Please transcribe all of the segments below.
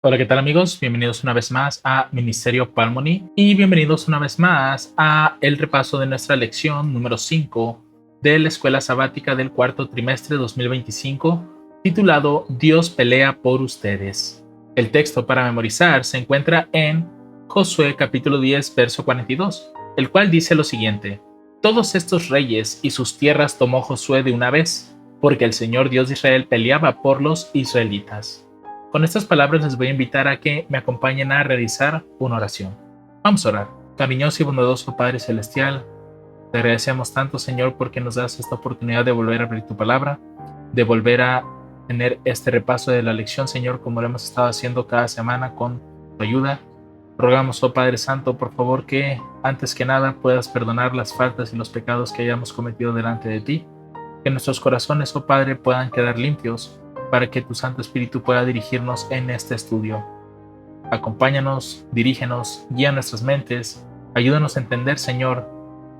Hola, ¿qué tal amigos? Bienvenidos una vez más a Ministerio Palmoni y bienvenidos una vez más a el repaso de nuestra lección número 5 de la Escuela Sabática del cuarto trimestre 2025, titulado Dios pelea por ustedes. El texto para memorizar se encuentra en Josué capítulo 10, verso 42, el cual dice lo siguiente: Todos estos reyes y sus tierras tomó Josué de una vez, porque el Señor Dios de Israel peleaba por los israelitas. Con estas palabras les voy a invitar a que me acompañen a realizar una oración. Vamos a orar. Cariñoso y bondadoso Padre Celestial, te agradecemos tanto, Señor, porque nos das esta oportunidad de volver a abrir tu palabra, de volver a tener este repaso de la lección, Señor, como lo hemos estado haciendo cada semana con tu ayuda. Rogamos, oh Padre Santo, por favor, que antes que nada puedas perdonar las faltas y los pecados que hayamos cometido delante de ti, que nuestros corazones, oh Padre, puedan quedar limpios para que tu Santo Espíritu pueda dirigirnos en este estudio. Acompáñanos, dirígenos, guía nuestras mentes, ayúdanos a entender, Señor,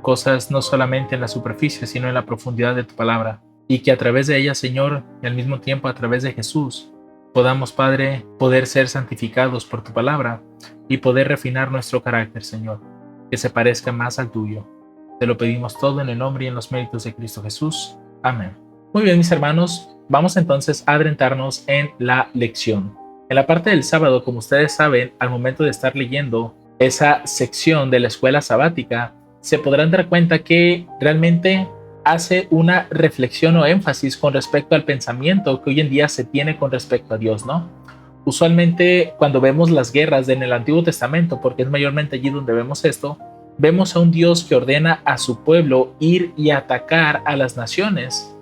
cosas no solamente en la superficie, sino en la profundidad de tu palabra, y que a través de ella, Señor, y al mismo tiempo a través de Jesús, podamos, Padre, poder ser santificados por tu palabra y poder refinar nuestro carácter, Señor, que se parezca más al tuyo. Te lo pedimos todo en el nombre y en los méritos de Cristo Jesús. Amén. Muy bien, mis hermanos, vamos entonces a adentrarnos en la lección. En la parte del sábado, como ustedes saben, al momento de estar leyendo esa sección de la escuela sabática, se podrán dar cuenta que realmente hace una reflexión o énfasis con respecto al pensamiento que hoy en día se tiene con respecto a Dios, ¿no? Usualmente cuando vemos las guerras en el Antiguo Testamento, porque es mayormente allí donde vemos esto, vemos a un Dios que ordena a su pueblo ir y atacar a las naciones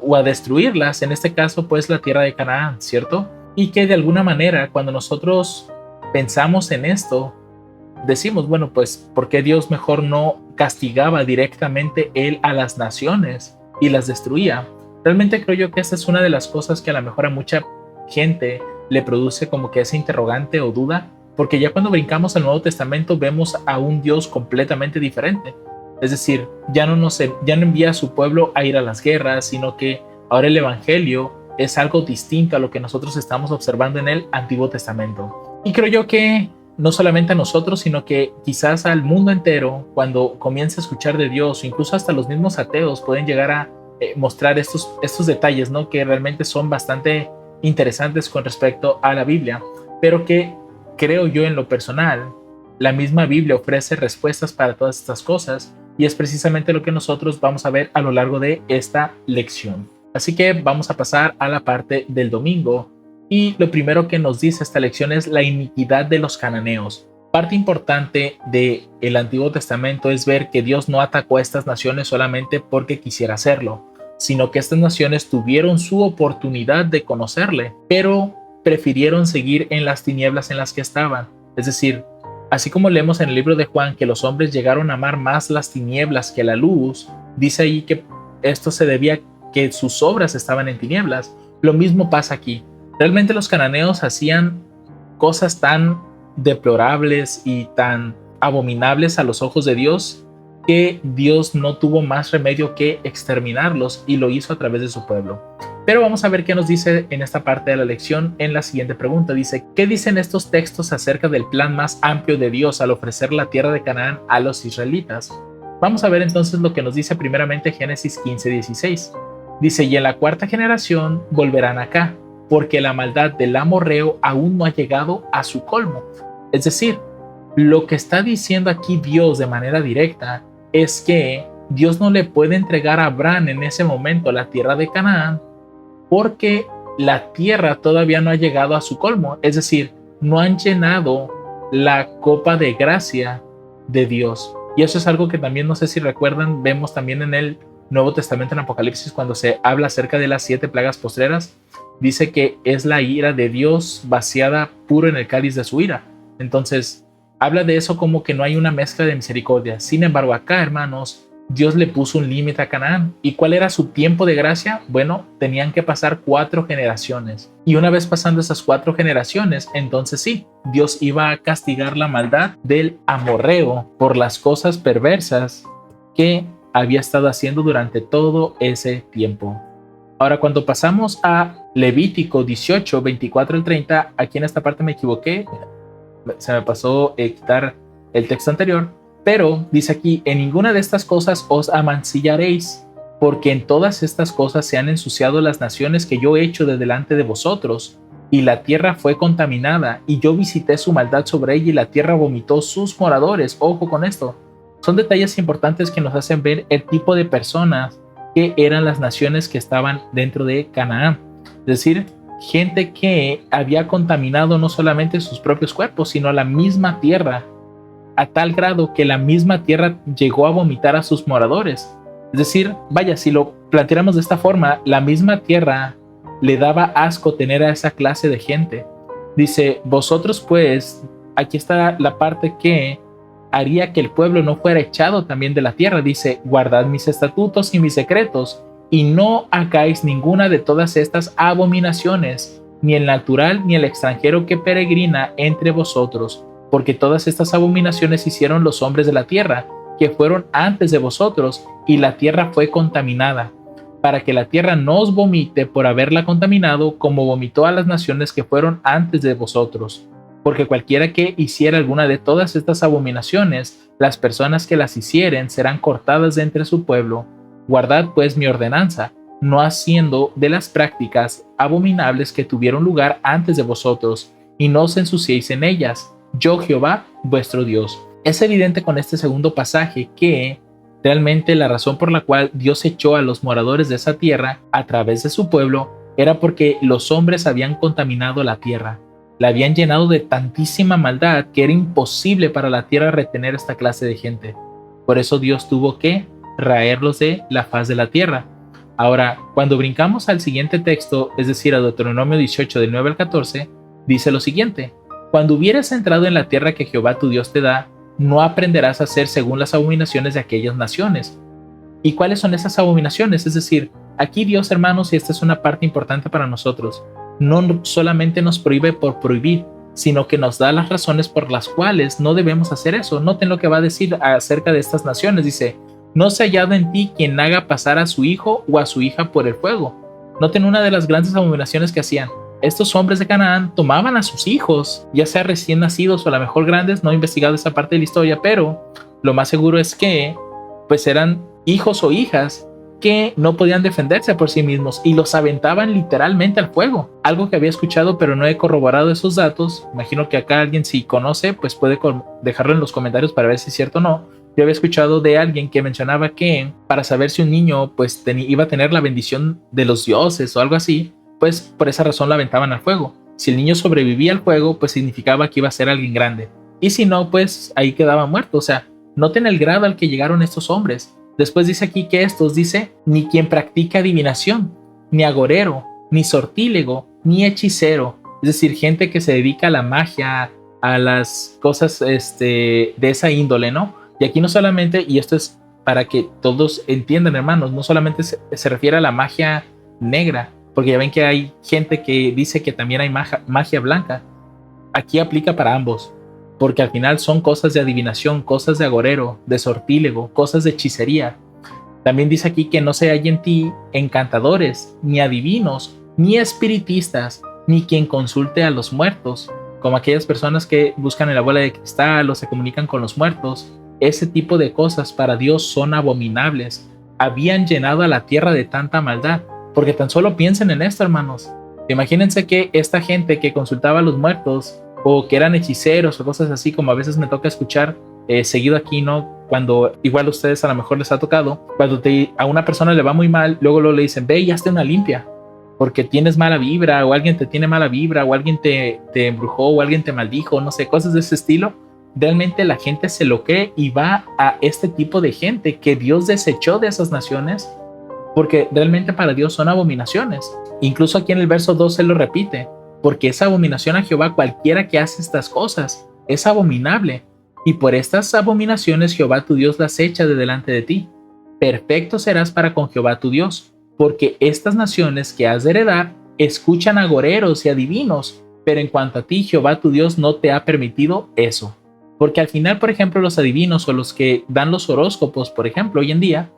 o a destruirlas, en este caso pues la tierra de Canaán, ¿cierto? Y que de alguna manera cuando nosotros pensamos en esto, decimos, bueno, pues ¿por qué Dios mejor no castigaba directamente él a las naciones y las destruía? Realmente creo yo que esta es una de las cosas que a lo mejor a mucha gente le produce como que esa interrogante o duda, porque ya cuando brincamos al Nuevo Testamento vemos a un Dios completamente diferente. Es decir, ya no envía a su pueblo a ir a las guerras, sino que ahora el Evangelio es algo distinto a lo que nosotros estamos observando en el Antiguo Testamento. Y creo yo que no solamente a nosotros, sino que quizás al mundo entero, cuando comience a escuchar de Dios, o incluso hasta los mismos ateos pueden llegar a mostrar estos detalles, ¿no? Que realmente son bastante interesantes con respecto a la Biblia, pero que creo yo en lo personal, la misma Biblia ofrece respuestas para todas estas cosas, y es precisamente lo que nosotros vamos a ver a lo largo de esta lección. Así que vamos a pasar a la parte del domingo, y lo primero que nos dice esta lección es la iniquidad de los cananeos. Parte importante del Antiguo Testamento es ver que Dios no atacó a estas naciones solamente porque quisiera hacerlo, sino que estas naciones tuvieron su oportunidad de conocerle, pero prefirieron seguir en las tinieblas en las que estaban. Es decir, así como leemos en el libro de Juan que los hombres llegaron a amar más las tinieblas que la luz, dice ahí que esto se debía a que sus obras estaban en tinieblas. Lo mismo pasa aquí. Realmente los cananeos hacían cosas tan deplorables y tan abominables a los ojos de Dios que Dios no tuvo más remedio que exterminarlos, y lo hizo a través de su pueblo. Pero vamos a ver qué nos dice en esta parte de la lección en la siguiente pregunta. Dice, ¿qué dicen estos textos acerca del plan más amplio de Dios al ofrecer la tierra de Canaán a los israelitas? Vamos a ver entonces lo que nos dice primeramente Génesis 15:16. Dice, y en la cuarta generación volverán acá, porque la maldad del amorreo aún no ha llegado a su colmo. Es decir, lo que está diciendo aquí Dios de manera directa es que Dios no le puede entregar a Abraham en ese momento la tierra de Canaán porque la tierra todavía no ha llegado a su colmo. Es decir, no han llenado la copa de gracia de Dios. Y eso es algo que también, no sé si recuerdan, vemos también en el Nuevo Testamento, en Apocalipsis, cuando se habla acerca de las 7 plagas postreras. Dice que es la ira de Dios vaciada puro en el cáliz de su ira. Entonces, habla de eso como que no hay una mezcla de misericordia. Sin embargo, acá, hermanos, Dios le puso un límite a Canaán. ¿Y cuál era su tiempo de gracia? Bueno, tenían que pasar 4 generaciones. Y una vez pasando esas 4 generaciones, entonces sí, Dios iba a castigar la maldad del amorreo por las cosas perversas que había estado haciendo durante todo ese tiempo. Ahora, cuando pasamos a Levítico 18, 24 al 30, aquí en esta parte me equivoqué, se me pasó quitar el texto anterior, pero dice aquí, en ninguna de estas cosas os amancillaréis, porque en todas estas cosas se han ensuciado las naciones que yo he hecho de delante de vosotros, y la tierra fue contaminada, y yo visité su maldad sobre ella, y la tierra vomitó sus moradores. Ojo con esto. Son detalles importantes que nos hacen ver el tipo de personas que eran las naciones que estaban dentro de Canaán. Es decir, gente que había contaminado no solamente sus propios cuerpos, sino la misma tierra, a tal grado que la misma tierra llegó a vomitar a sus moradores. Es decir, vaya, si lo planteáramos de esta forma, la misma tierra le daba asco tener a esa clase de gente. Dice, vosotros pues, aquí está la parte que haría que el pueblo no fuera echado también de la tierra. Dice, guardad mis estatutos y mis secretos, y no hagáis ninguna de todas estas abominaciones, ni el natural ni el extranjero que peregrina entre vosotros, porque todas estas abominaciones hicieron los hombres de la tierra, que fueron antes de vosotros, y la tierra fue contaminada, para que la tierra no os vomite por haberla contaminado, como vomitó a las naciones que fueron antes de vosotros. Porque cualquiera que hiciera alguna de todas estas abominaciones, las personas que las hicieren serán cortadas de entre su pueblo. Guardad pues mi ordenanza, no haciendo de las prácticas abominables que tuvieron lugar antes de vosotros, y no os ensuciéis en ellas. Yo Jehová, vuestro Dios. Es evidente con este segundo pasaje que realmente la razón por la cual Dios echó a los moradores de esa tierra a través de su pueblo era porque los hombres habían contaminado la tierra. La habían llenado de tantísima maldad que era imposible para la tierra retener esta clase de gente. Por eso Dios tuvo que raerlos de la faz de la tierra. Ahora, cuando brincamos al siguiente texto, es decir, a Deuteronomio 18 del 9 al 14, dice lo siguiente: cuando hubieres entrado en la tierra que Jehová tu Dios te da, no aprenderás a hacer según las abominaciones de aquellas naciones. ¿Y cuáles son esas abominaciones? Es decir, aquí Dios, hermanos, y esta es una parte importante para nosotros, no solamente nos prohíbe por prohibir, sino que nos da las razones por las cuales no debemos hacer eso. Noten lo que va a decir acerca de estas naciones. Dice, no se ha hallado en ti quien haga pasar a su hijo o a su hija por el fuego. Noten una de las grandes abominaciones que hacían. Estos hombres de Canaán tomaban a sus hijos, ya sea recién nacidos o a lo mejor grandes. No he investigado esa parte de la historia, pero lo más seguro es que pues eran hijos o hijas que no podían defenderse por sí mismos y los aventaban literalmente al fuego. Algo que había escuchado, pero no he corroborado esos datos. Imagino que acá alguien, si conoce, pues puede dejarlo en los comentarios para ver si es cierto o no. Yo había escuchado de alguien que mencionaba que para saber si un niño pues iba a tener la bendición de los dioses o algo así, pues por esa razón lo aventaban al fuego. Si el niño sobrevivía al fuego, pues significaba que iba a ser alguien grande. Y si no, pues ahí quedaba muerto. O sea, noten el grado al que llegaron estos hombres. Después dice aquí que estos, dice, ni quien practica adivinación, ni agorero, ni sortílego, ni hechicero. Es decir, gente que se dedica a la magia, a las cosas de esa índole, ¿no? Y aquí no solamente, y esto es para que todos entiendan, hermanos, no solamente se refiere a la magia negra, porque ya ven que hay gente que dice que también hay magia blanca. Aquí aplica para ambos, porque al final son cosas de adivinación, cosas de agorero, de sortílego, cosas de hechicería. También dice aquí que no se halla en ti encantadores, ni adivinos, ni espiritistas, ni quien consulte a los muertos, como aquellas personas que buscan en la bola de cristal o se comunican con los muertos. Ese tipo de cosas para Dios son abominables. Habían llenado a la tierra de tanta maldad. Porque tan solo piensen en esto, hermanos. Imagínense que esta gente que consultaba a los muertos o que eran hechiceros o cosas así, como a veces me toca escuchar seguido aquí, ¿no? Cuando igual a ustedes a lo mejor les ha tocado, cuando a una persona le va muy mal, luego le dicen, ve y hazte una limpia, porque tienes mala vibra, o alguien te tiene mala vibra, o alguien te embrujó, o alguien te maldijo, no sé, cosas de ese estilo. Realmente la gente se lo cree y va a este tipo de gente que Dios desechó de esas naciones, porque realmente para Dios son abominaciones. Incluso aquí en el verso 2 se lo repite, porque es abominación a Jehová cualquiera que hace estas cosas, es abominable, y por estas abominaciones Jehová tu Dios las echa de delante de ti. Perfecto serás para con Jehová tu Dios, porque estas naciones que has de heredar escuchan agoreros y adivinos, pero en cuanto a ti Jehová tu Dios no te ha permitido eso. Porque al final, por ejemplo, los adivinos o los que dan los horóscopos, por ejemplo, hoy en día,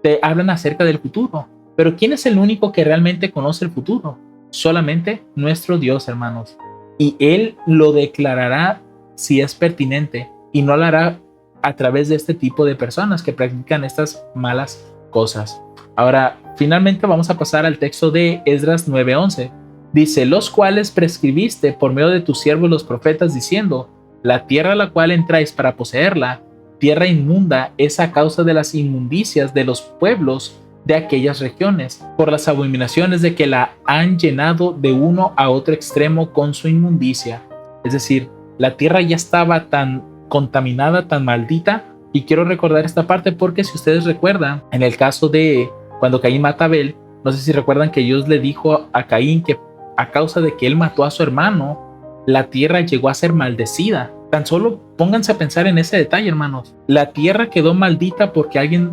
te hablan acerca del futuro. Pero ¿quién es el único que realmente conoce el futuro? Solamente nuestro Dios, hermanos. Y Él lo declarará si es pertinente y no lo hará a través de este tipo de personas que practican estas malas cosas. Ahora, finalmente vamos a pasar al texto de Esdras 9:11. Dice, los cuales prescribiste por medio de tus siervos los profetas, diciendo, la tierra a la cual entráis para poseerla, tierra inmunda, es a causa de las inmundicias de los pueblos de aquellas regiones, por las abominaciones de que la han llenado de uno a otro extremo con su inmundicia. Es decir, la tierra ya estaba tan contaminada, tan maldita, y quiero recordar esta parte porque si ustedes recuerdan, en el caso de cuando Caín mata a Abel, no sé si recuerdan que Dios le dijo a Caín que a causa de que él mató a su hermano, la tierra llegó a ser maldecida. Tan solo pónganse a pensar en ese detalle, hermanos. La tierra quedó maldita porque alguien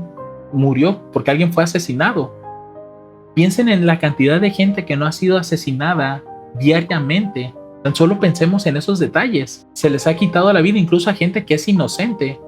murió, porque alguien fue asesinado. Piensen en la cantidad de gente que no ha sido asesinada diariamente. Tan solo pensemos en esos detalles. Se les ha quitado la vida incluso a gente que es inocente.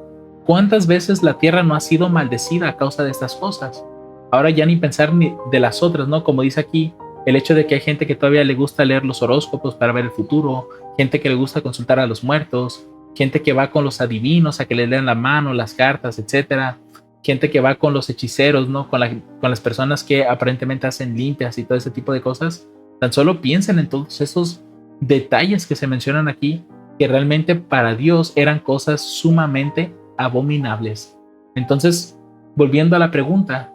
¿Cuántas veces la tierra no ha sido maldecida a causa de estas cosas? Ahora ya ni pensar ni de las otras, ¿no? Como dice aquí, el hecho de que hay gente que todavía le gusta leer los horóscopos para ver el futuro, gente que le gusta consultar a los muertos, gente que va con los adivinos a que le lean la mano, las cartas, etcétera, gente que va con los hechiceros, ¿no? Con las personas que aparentemente hacen limpias y todo ese tipo de cosas. Tan solo piensen en todos esos detalles que se mencionan aquí, que realmente para Dios eran cosas sumamente abominables. Entonces, volviendo a la pregunta,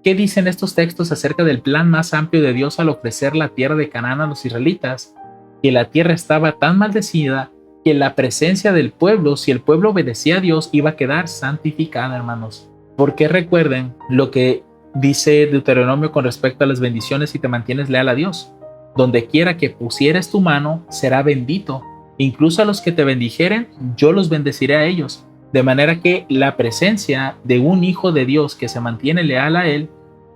¿qué dicen estos textos acerca del plan más amplio de Dios al ofrecer la tierra de Canaán a los israelitas? Que la tierra estaba tan maldecida que la presencia del pueblo, si el pueblo obedecía a Dios, iba a quedar santificada, hermanos. Porque recuerden lo que dice Deuteronomio con respecto a las bendiciones si te mantienes leal a Dios. Donde quiera que pusieres tu mano, será bendito. Incluso a los que te bendijeren, yo los bendeciré a ellos. De manera que la presencia de un hijo de Dios que se mantiene leal a Él,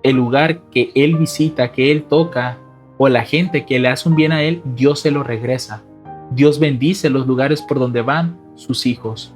el lugar que Él visita, que Él toca, o la gente que le hace un bien a Él, Dios se lo regresa. Dios bendice los lugares por donde van sus hijos.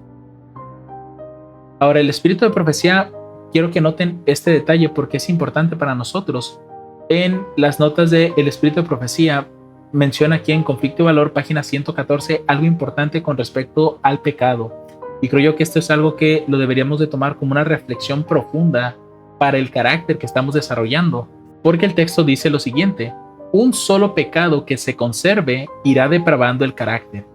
Ahora, el espíritu de profecía, quiero que noten este detalle porque es importante para nosotros. En las notas del espíritu de profecía, menciona aquí en Conflicto y Valor, página 114, algo importante con respecto al pecado. Y creo yo que esto es algo que lo deberíamos de tomar como una reflexión profunda para el carácter que estamos desarrollando. Porque el texto dice lo siguiente: un solo pecado que se conserve irá depravando el carácter.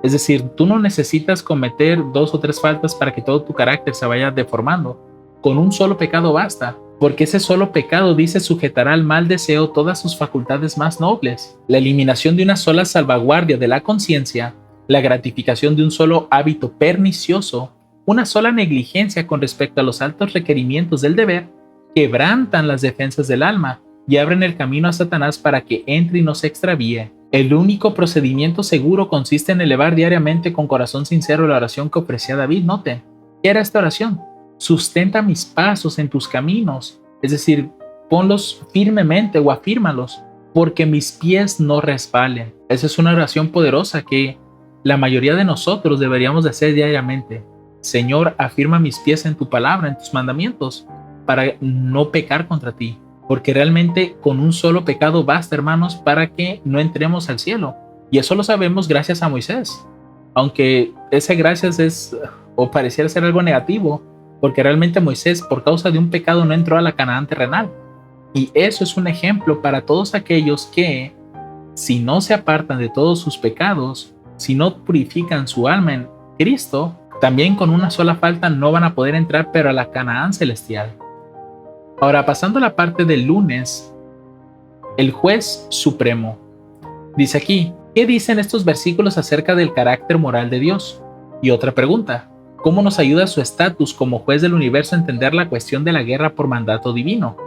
Es decir, tú no necesitas cometer 2 o 3 faltas para que todo tu carácter se vaya deformando. Con un solo pecado basta, porque ese solo pecado, dice, sujetará al mal deseo todas sus facultades más nobles. La eliminación de una sola salvaguardia de la conciencia, la gratificación de un solo hábito pernicioso, una sola negligencia con respecto a los altos requerimientos del deber, quebrantan las defensas del alma y abren el camino a Satanás para que entre y no se extravíe. El único procedimiento seguro consiste en elevar diariamente con corazón sincero la oración que ofrecía David. Noten, ¿qué era esta oración? Sustenta mis pasos en tus caminos, es decir, ponlos firmemente o afírmalos, porque mis pies no resbalen. Esa es una oración poderosa que la mayoría de nosotros deberíamos de hacer diariamente. Señor, afirma mis pies en tu palabra, en tus mandamientos, para no pecar contra ti. Porque realmente con un solo pecado basta, hermanos, para que no entremos al cielo. Y eso lo sabemos gracias a Moisés. Aunque ese gracias es, o pareciera ser algo negativo, porque realmente Moisés, por causa de un pecado, no entró a la Canaán terrenal. Y eso es un ejemplo para todos aquellos que, si no se apartan de todos sus pecados, si no purifican su alma en Cristo, también con una sola falta no van a poder entrar, pero a la Canaán celestial. Ahora, pasando a la parte del lunes, el juez supremo. Dice aquí, ¿qué dicen estos versículos acerca del carácter moral de Dios? Y otra pregunta, ¿cómo nos ayuda su estatus como juez del universo a entender la cuestión de la guerra por mandato divino?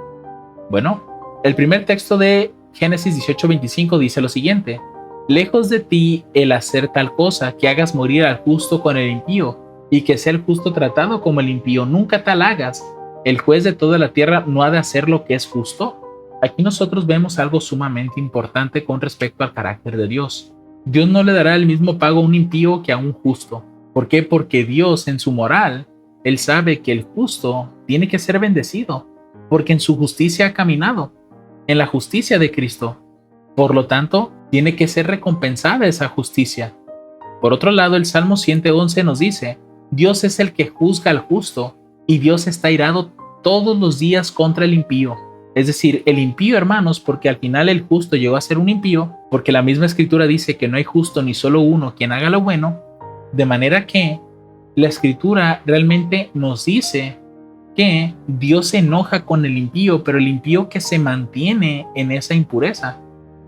Bueno, el primer texto de Génesis 18:25 dice lo siguiente: lejos de ti el hacer tal cosa, que hagas morir al justo con el impío, y que sea el justo tratado como el impío, nunca tal hagas. El juez de toda la tierra no ha de hacer lo que es justo. Aquí nosotros vemos algo sumamente importante con respecto al carácter de Dios. Dios no le dará el mismo pago a un impío que a un justo. ¿Por qué? Porque Dios, en su moral, Él sabe que el justo tiene que ser bendecido. porque en su justicia ha caminado, en la justicia de Cristo. Por lo tanto, tiene que ser recompensada esa justicia. Por otro lado, el Salmo 111 nos dice, Dios es el que juzga al justo, y Dios está irado todos los días contra el impío. Es decir, el impío, hermanos, porque al final el justo llegó a ser un impío, porque la misma escritura dice que no hay justo ni solo uno quien haga lo bueno, de manera que la escritura realmente nos dice que Dios se enoja con el impío, pero el impío que se mantiene en esa impureza,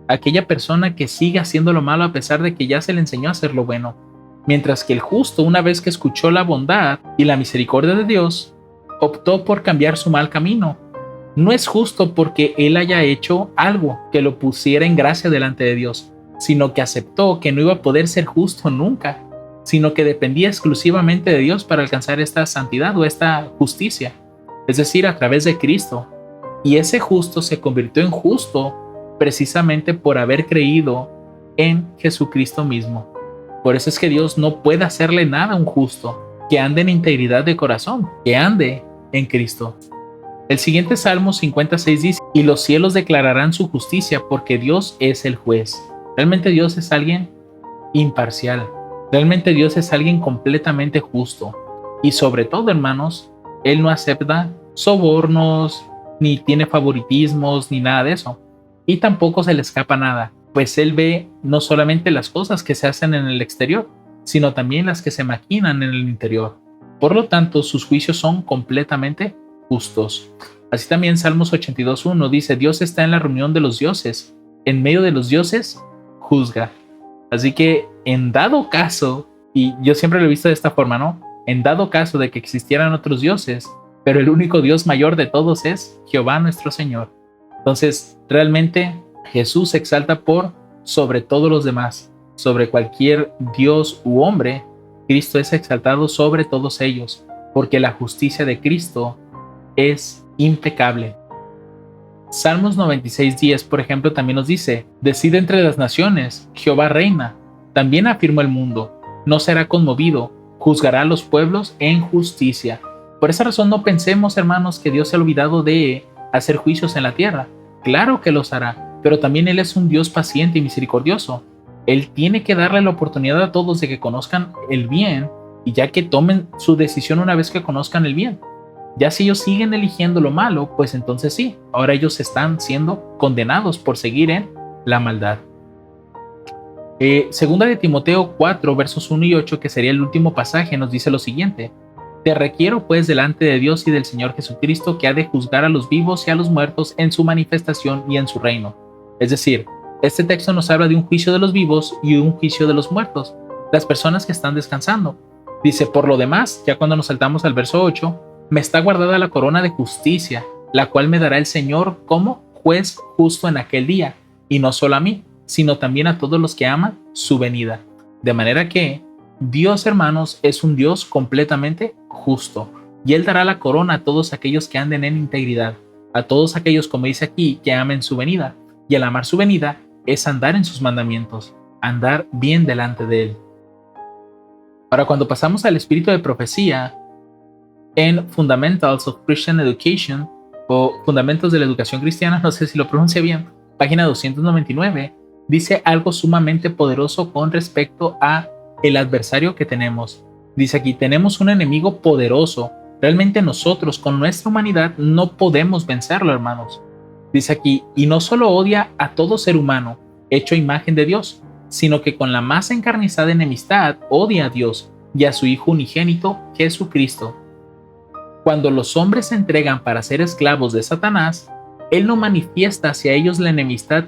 aquella persona que sigue haciendo lo malo a pesar de que ya se le enseñó a hacer lo bueno, mientras que el justo, una vez que escuchó la bondad y la misericordia de Dios, optó por cambiar su mal camino. No es justo porque él haya hecho algo que lo pusiera en gracia delante de Dios, sino que aceptó que no iba a poder ser justo nunca, sino que dependía exclusivamente de Dios para alcanzar esta santidad o esta justicia, es decir, a través de Cristo. Y ese justo se convirtió en justo precisamente por haber creído en Jesucristo mismo. Por eso es que Dios no puede hacerle nada a un justo que ande en integridad de corazón, que ande en Cristo. El siguiente Salmo 56 dice, y los cielos declararán su justicia porque Dios es el juez. Realmente Dios es alguien imparcial. Realmente Dios es alguien completamente justo. Y sobre todo, hermanos, Él no acepta sobornos, ni tiene favoritismos, ni nada de eso. Y tampoco se le escapa nada, pues Él ve no solamente las cosas que se hacen en el exterior, sino también las que se maquinan en el interior. Por lo tanto, sus juicios son completamente justos. Así también Salmos 82:1 dice, Dios está en la reunión de los dioses, en medio de los dioses juzga. Así que en dado caso, y yo siempre lo he visto de esta forma, ¿no? En dado caso de que existieran otros dioses, pero el único Dios mayor de todos es Jehová nuestro Señor. Entonces, realmente Jesús se exalta por sobre todos los demás, sobre cualquier Dios u hombre. Cristo es exaltado sobre todos ellos, porque la justicia de Cristo es impecable. Salmos 96:10, por ejemplo, también nos dice, decide entre las naciones, Jehová reina, también afirma el mundo, no será conmovido, juzgará a los pueblos en justicia. Por esa razón no pensemos, hermanos, que Dios se ha olvidado de hacer juicios en la tierra. Claro que los hará, pero también Él es un Dios paciente y misericordioso. Él tiene que darle la oportunidad a todos de que conozcan el bien, y ya que tomen su decisión una vez que conozcan el bien. Ya si ellos siguen eligiendo lo malo, pues entonces sí, ahora ellos están siendo condenados por seguir en la maldad. Segunda de Timoteo 4, versos 1 y 8, que sería el último pasaje, nos dice lo siguiente. Te requiero pues delante de Dios y del Señor Jesucristo, que ha de juzgar a los vivos y a los muertos en su manifestación y en su reino. Es decir, este texto nos habla de un juicio de los vivos y un juicio de los muertos, las personas que están descansando. Dice, por lo demás, ya cuando nos saltamos al verso 8, me está guardada la corona de justicia, la cual me dará el Señor como juez justo en aquel día, y no solo a mí, sino también a todos los que aman su venida. De manera que Dios, hermanos, es un Dios completamente justo, y Él dará la corona a todos aquellos que anden en integridad, a todos aquellos, como dice aquí, que amen su venida, y al amar su venida es andar en sus mandamientos, andar bien delante de Él. Ahora, cuando pasamos al espíritu de profecía, en Fundamentals of Christian Education, o Fundamentos de la Educación Cristiana, no sé si lo pronuncia bien, página 299, dice algo sumamente poderoso con respecto a el adversario que tenemos. Dice aquí, tenemos un enemigo poderoso. Realmente nosotros, con nuestra humanidad, no podemos vencerlo, hermanos. Dice aquí, y no solo odia a todo ser humano, hecho imagen de Dios, sino que con la más encarnizada enemistad odia a Dios y a su Hijo unigénito, Jesucristo. Cuando los hombres se entregan para ser esclavos de Satanás, Él no manifiesta hacia ellos la enemistad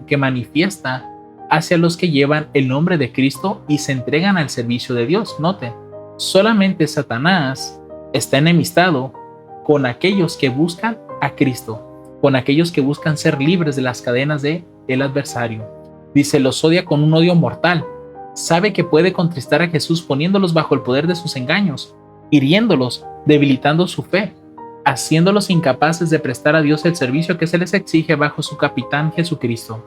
que manifiesta hacia los que llevan el nombre de Cristo y se entregan al servicio de Dios. Noten, solamente Satanás está enemistado con aquellos que buscan a Cristo, con aquellos que buscan ser libres de las cadenas del adversario. Dice, los odia con un odio mortal. Sabe que puede contristar a Jesús poniéndolos bajo el poder de sus engaños, hiriéndolos, debilitando su fe, haciéndolos incapaces de prestar a Dios el servicio que se les exige bajo su capitán Jesucristo.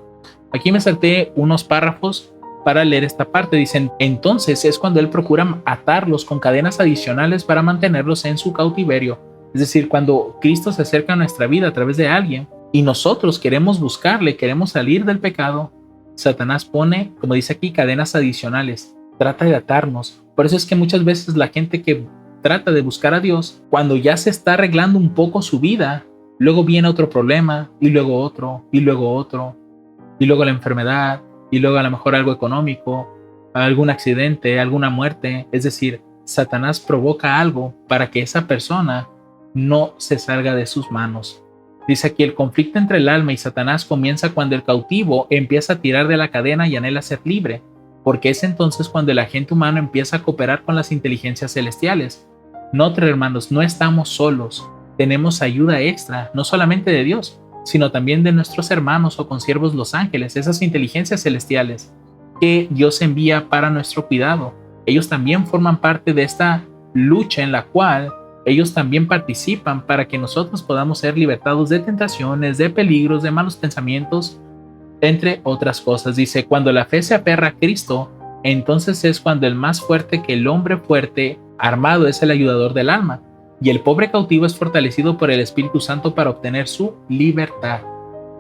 Aquí me salté unos párrafos para leer esta parte. Dicen, entonces es cuando Él procura atarlos con cadenas adicionales para mantenerlos en su cautiverio, Es decir, cuando Cristo se acerca a nuestra vida a través de alguien y nosotros queremos buscarle, queremos salir del pecado, Satanás pone, como dice aquí, cadenas adicionales, trata de atarnos. Por eso es que muchas veces la gente que trata de buscar a Dios, cuando ya se está arreglando un poco su vida, luego viene otro problema, y luego otro, y luego otro, y luego la enfermedad, y luego a lo mejor algo económico, algún accidente, alguna muerte. Es decir, Satanás provoca algo para que esa persona no se salga de sus manos. Dice aquí, el conflicto entre el alma y Satanás comienza cuando el cautivo empieza a tirar de la cadena y anhela ser libre, porque es entonces cuando el agente humano empieza a cooperar con las inteligencias celestiales. Noten, hermanos, no estamos solos, tenemos ayuda extra, no solamente de Dios, sino también de nuestros hermanos o consiervos los ángeles, esas inteligencias celestiales que Dios envía para nuestro cuidado. Ellos también forman parte de esta lucha en la cual ellos también participan para que nosotros podamos ser libertados de tentaciones, de peligros, de malos pensamientos, entre otras cosas. Dice, cuando la fe se aferra a Cristo, entonces es cuando el más fuerte que el hombre fuerte armado es el ayudador del alma, y el pobre cautivo es fortalecido por el Espíritu Santo para obtener su libertad.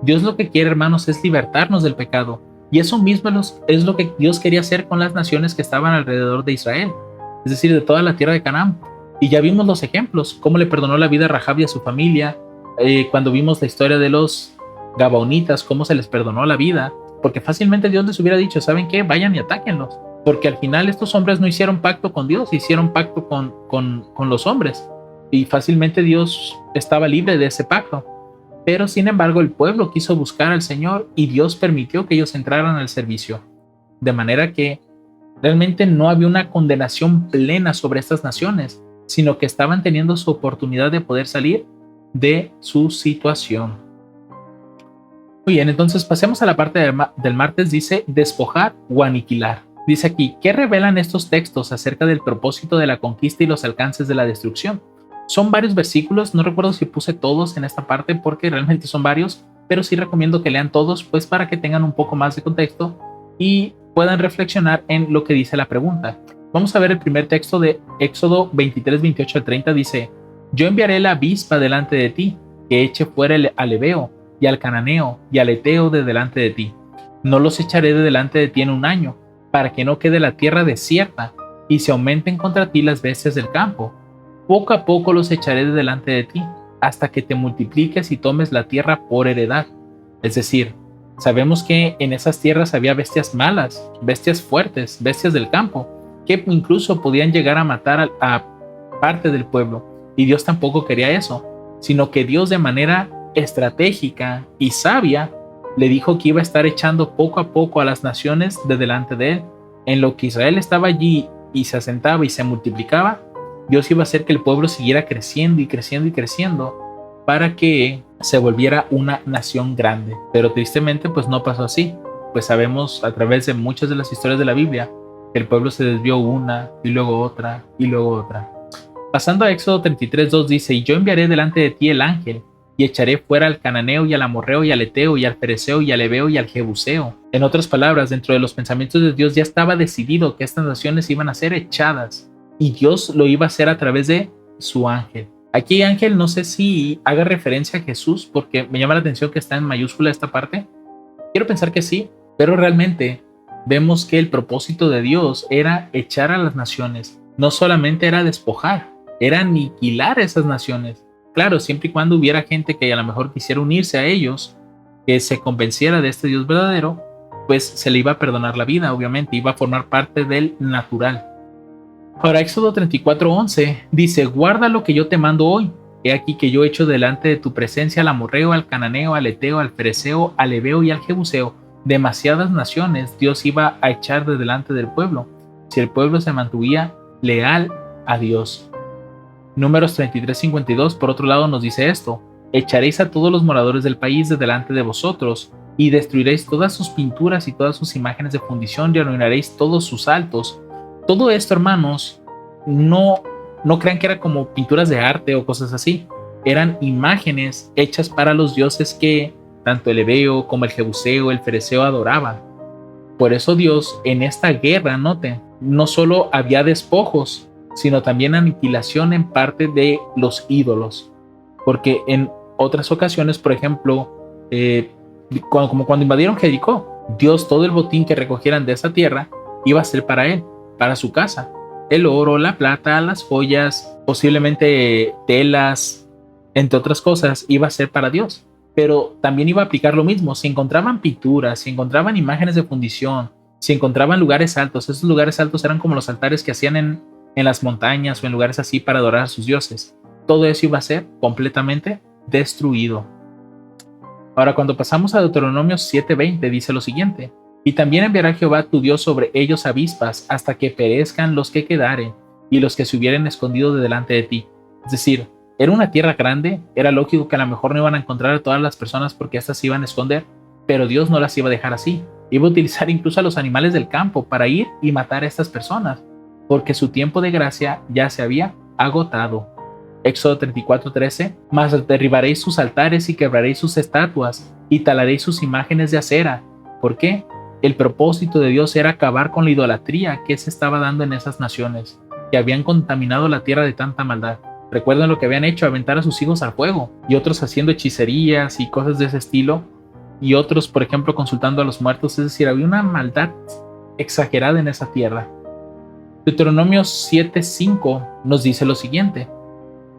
Dios lo que quiere, hermanos, es libertarnos del pecado, y eso mismo es lo que Dios quería hacer con las naciones que estaban alrededor de Israel, es decir, de toda la tierra de Canaán. Y ya vimos los ejemplos, cómo le perdonó la vida a Rahab y a su familia, cuando vimos la historia de los gabaonitas, cómo se les perdonó la vida, porque fácilmente Dios les hubiera dicho, ¿saben qué? Vayan y atáquenlos, porque al final estos hombres no hicieron pacto con Dios, hicieron pacto con los hombres, y fácilmente Dios estaba libre de ese pacto. Pero sin embargo el pueblo quiso buscar al Señor y Dios permitió que ellos entraran al servicio, de manera que realmente no había una condenación plena sobre estas naciones, sino que estaban teniendo su oportunidad de poder salir de su situación. Muy bien, entonces pasemos a la parte del martes. Dice despojar o aniquilar. Dice aquí, ¿qué revelan estos textos acerca del propósito de la conquista y los alcances de la destrucción? Son varios versículos, no recuerdo si puse todos en esta parte porque realmente son varios, pero sí recomiendo que lean todos, pues para que tengan un poco más de contexto y puedan reflexionar en lo que dice la pregunta. Vamos a ver el primer texto de Éxodo 23, 28 al 30. Dice, yo enviaré la avispa delante de ti, que eche fuera al heveo, y al cananeo, y al eteo de delante de ti. No los echaré de delante de ti en un año, para que no quede la tierra desierta, y se aumenten contra ti las bestias del campo. Poco a poco los echaré de delante de ti, hasta que te multipliques y tomes la tierra por heredad. Es decir, sabemos que en esas tierras había bestias malas, bestias fuertes, bestias del campo, que incluso podían llegar a matar a parte del pueblo, y Dios tampoco quería eso, sino que Dios de manera estratégica y sabia le dijo que iba a estar echando poco a poco a las naciones de delante de él. En lo que Israel estaba allí y se asentaba y se multiplicaba, Dios iba a hacer que el pueblo siguiera creciendo y creciendo y creciendo para que se volviera una nación grande. Pero tristemente pues no pasó así, pues sabemos a través de muchas de las historias de la Biblia el pueblo se desvió una, y luego otra, y luego otra. Pasando a Éxodo 33:2 dice, y yo enviaré delante de ti el ángel, y echaré fuera al cananeo, y al amorreo, y al eteo, y al fereceo, y al heveo, y al jebuseo. En otras palabras, dentro de los pensamientos de Dios ya estaba decidido que estas naciones iban a ser echadas, y Dios lo iba a hacer a través de su ángel. Aquí ángel no sé si haga referencia a Jesús, porque me llama la atención que está en mayúscula esta parte. Quiero pensar que sí, pero realmente vemos que el propósito de Dios era echar a las naciones. No solamente era despojar, era aniquilar esas naciones. Claro, siempre y cuando hubiera gente que a lo mejor quisiera unirse a ellos, que se convenciera de este Dios verdadero, pues se le iba a perdonar la vida, obviamente, iba a formar parte del natural. Ahora, Éxodo 34:11 dice, guarda lo que yo te mando hoy. He aquí que yo echo delante de tu presencia al amorreo, al cananeo, al eteo, al fereceo, al heveo y al jebuseo. Demasiadas naciones Dios iba a echar de delante del pueblo, si el pueblo se mantuviera leal a Dios. Números 33:52 por otro lado nos dice esto, echaréis a todos los moradores del país de delante de vosotros, y destruiréis todas sus pinturas y todas sus imágenes de fundición, y arruinaréis todos sus altos. Todo esto, hermanos, no crean que era como pinturas de arte o cosas así, eran imágenes hechas para los dioses que tanto el heveo como el jebuseo, el fereceo adoraban. Por eso Dios en esta guerra, noten, no solo había despojos, sino también aniquilación en parte de los ídolos. Porque en otras ocasiones, por ejemplo, como cuando invadieron Jericó, Dios, todo el botín que recogieran de esa tierra iba a ser para él, para su casa. El oro, la plata, las joyas, posiblemente telas, entre otras cosas, iba a ser para Dios. Pero también iba a aplicar lo mismo. Si encontraban pinturas, si encontraban imágenes de fundición, si encontraban lugares altos, esos lugares altos eran como los altares que hacían en las montañas o en lugares así para adorar a sus dioses. Todo eso iba a ser completamente destruido. Ahora, cuando pasamos a Deuteronomio 7:20, dice lo siguiente: y también enviará Jehová tu Dios sobre ellos avispas, hasta que perezcan los que quedaren, y los que se hubieren escondido de delante de ti. Es decir, era una tierra grande, era lógico que a lo mejor no iban a encontrar a todas las personas porque éstas se iban a esconder, pero Dios no las iba a dejar así. Iba a utilizar incluso a los animales del campo para ir y matar a estas personas, porque su tiempo de gracia ya se había agotado. Éxodo 34:13, mas derribaréis sus altares y quebraréis sus estatuas y talaréis sus imágenes de acera. ¿Por qué? El propósito de Dios era acabar con la idolatría que se estaba dando en esas naciones, que habían contaminado la tierra de tanta maldad. Recuerden lo que habían hecho: aventar a sus hijos al fuego, y otros haciendo hechicerías y cosas de ese estilo, y otros, por ejemplo, consultando a los muertos. Es decir, había una maldad exagerada en esa tierra. Deuteronomio 7:5 nos dice lo siguiente: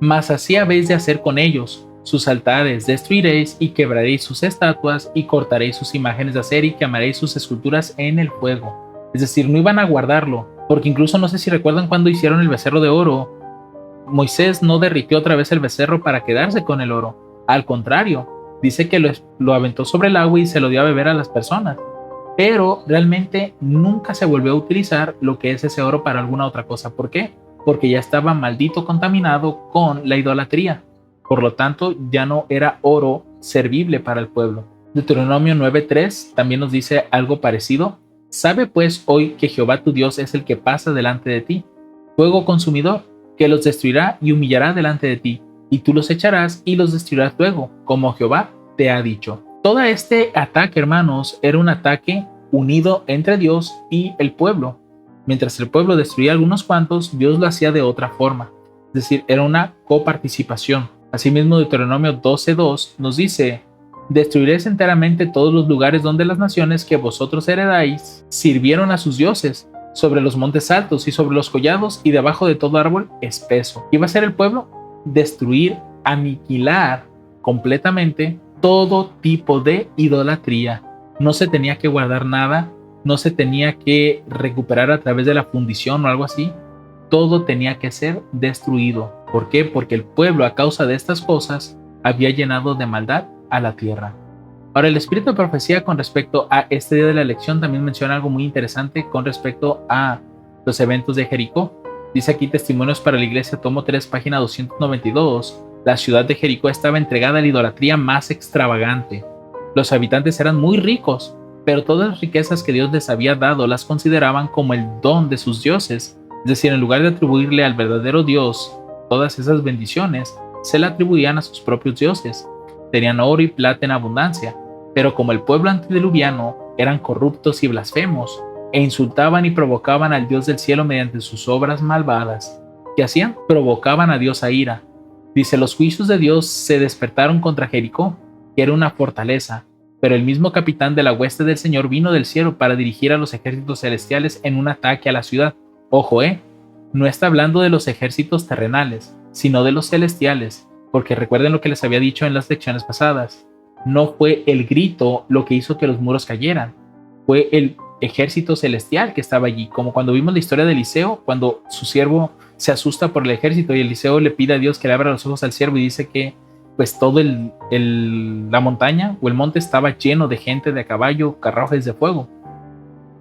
mas así habéis de hacer con ellos, sus altares destruiréis y quebraréis sus estatuas y cortaréis sus imágenes de acera y quemaréis sus esculturas en el fuego. Es decir, no iban a guardarlo, porque incluso no sé si recuerdan cuando hicieron el becerro de oro. Moisés no derritió otra vez el becerro para quedarse con el oro. Al contrario, dice que lo aventó sobre el agua y se lo dio a beber a las personas. Pero realmente nunca se volvió a utilizar lo que es ese oro para alguna otra cosa. ¿Por qué? Porque ya estaba maldito, contaminado con la idolatría. Por lo tanto, ya no era oro servible para el pueblo. Deuteronomio 9:3 también nos dice algo parecido: sabe pues hoy que Jehová tu Dios es el que pasa delante de ti, fuego consumidor, que los destruirá y humillará delante de ti, y tú los echarás y los destruirás luego, como Jehová te ha dicho. Todo este ataque, hermanos, era un ataque unido entre Dios y el pueblo. Mientras el pueblo destruía a algunos cuantos, Dios lo hacía de otra forma. Es decir, era una coparticipación. Asimismo, Deuteronomio 12:2 nos dice: destruiréis enteramente todos los lugares donde las naciones que vosotros heredáis sirvieron a sus dioses, sobre los montes altos y sobre los collados y debajo de todo árbol espeso. ¿Qué iba a hacer el pueblo? Destruir, aniquilar completamente todo tipo de idolatría. No se tenía que guardar nada, no se tenía que recuperar a través de la fundición o algo así. Todo tenía que ser destruido. ¿Por qué? Porque el pueblo, a causa de estas cosas, había llenado de maldad a la tierra. Ahora, el espíritu de profecía con respecto a este día de la elección también menciona algo muy interesante con respecto a los eventos de Jericó. Dice aquí: Testimonios para la Iglesia, tomo 3, página 292. La ciudad de Jericó estaba entregada a la idolatría más extravagante. Los habitantes eran muy ricos, pero todas las riquezas que Dios les había dado las consideraban como el don de sus dioses. Es decir, en lugar de atribuirle al verdadero Dios todas esas bendiciones, se le atribuían a sus propios dioses. Tenían oro y plata en abundancia, pero como el pueblo antediluviano eran corruptos y blasfemos, e insultaban y provocaban al Dios del cielo mediante sus obras malvadas. ¿Qué hacían? Provocaban a Dios a ira. Dice: los juicios de Dios se despertaron contra Jericó, que era una fortaleza, pero el mismo capitán de la hueste del Señor vino del cielo para dirigir a los ejércitos celestiales en un ataque a la ciudad. Ojo, no está hablando de los ejércitos terrenales, sino de los celestiales, porque recuerden lo que les había dicho en las lecciones pasadas. No fue el grito lo que hizo que los muros cayeran, fue el ejército celestial que estaba allí, como cuando vimos la historia de Eliseo, cuando su siervo se asusta por el ejército y Eliseo le pide a Dios que le abra los ojos al siervo y dice que pues todo la montaña o el monte estaba lleno de gente de a caballo, carruajes de fuego.